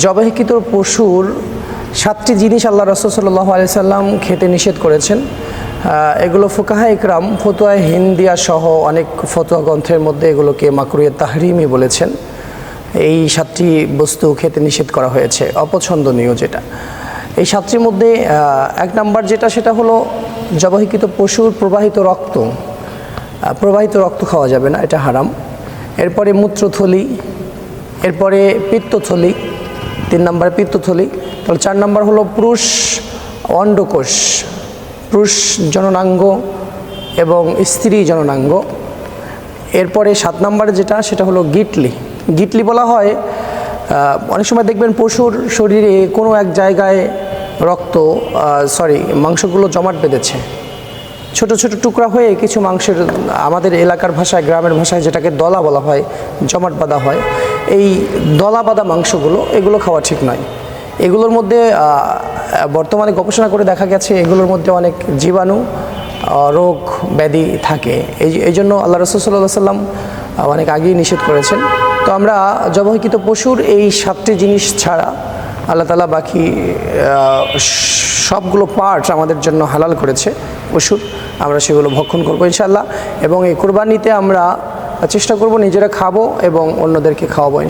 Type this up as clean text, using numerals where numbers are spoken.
জবাইকৃত পশুর 7টি জিনিস আল্লাহ রাসূল সাল্লাল্লাহু আলাইহি সাল্লাম খেতে নিষেধ করেছেন। এগুলো ফুকাহা ইকরাম ফতোয়া হিন্দিয়া সহ অনেক ফতোয়া গ্রন্থের মধ্যে এগুলোকে মাকরুহে তাহরিমি বলেছেন। এই 7টি বস্তু খেতে নিষেধ করা হয়েছে, অপছন্দনীয় যেটা। এই 7টির মধ্যে 1 নাম্বার যেটা, সেটা হলো জবাইকৃত পশুর প্রবাহিত রক্ত খাওয়া যাবে না, এটা হারাম। এরপরে মূত্রথলি, এরপরে পিত্তথলি, 3 নাম্বার পিত্তথলি। তাহলে 4 নাম্বার হলো পুরুষ অন্ডকোষ, পুরুষ জননাঙ্গ এবং স্ত্রী জননাঙ্গ। এরপরে 7 নাম্বারে যেটা, সেটা হলো গিটলি বলা হয়। অনেক সময় দেখবেন পশুর শরীরে কোনো এক জায়গায় মাংসগুলো জমাট বেঁধেছে, ছোট ছোট টুকরা হয়ে কিছু মাংসের, আমাদের এলাকার ভাষায় গ্রামের ভাষায় যেটাকে দলা বলা হয়, জমাট বাঁধা হয়। এই দলা বাঁধা মাংসগুলো, এগুলো খাওয়া ঠিক নয়। এগুলোর মধ্যে বর্তমানে গবেষণা করে দেখা গেছে এগুলোর মধ্যে অনেক জীবাণু, রোগ ব্যাধি থাকে। এই জন্য আল্লাহ রাসূল সাল্লাল্লাহু আলাইহি সাল্লাম অনেক আগেই নিষেধ করেছেন। তো আমরা জবাইকৃত পশুর এই 7টি জিনিস ছাড়া আল্লাহ তাআলা বাকি সবগুলো পার্টস আমাদের জন্য হালাল করেছে পশুর, আমরা সেগুলো ভক্ষণ করবো ইনশাআল্লাহ। এবং এই কুরবানিতে আমরা চেষ্টা করব নিজেরা খাবো এবং অন্যদেরকে খাওয়াবো।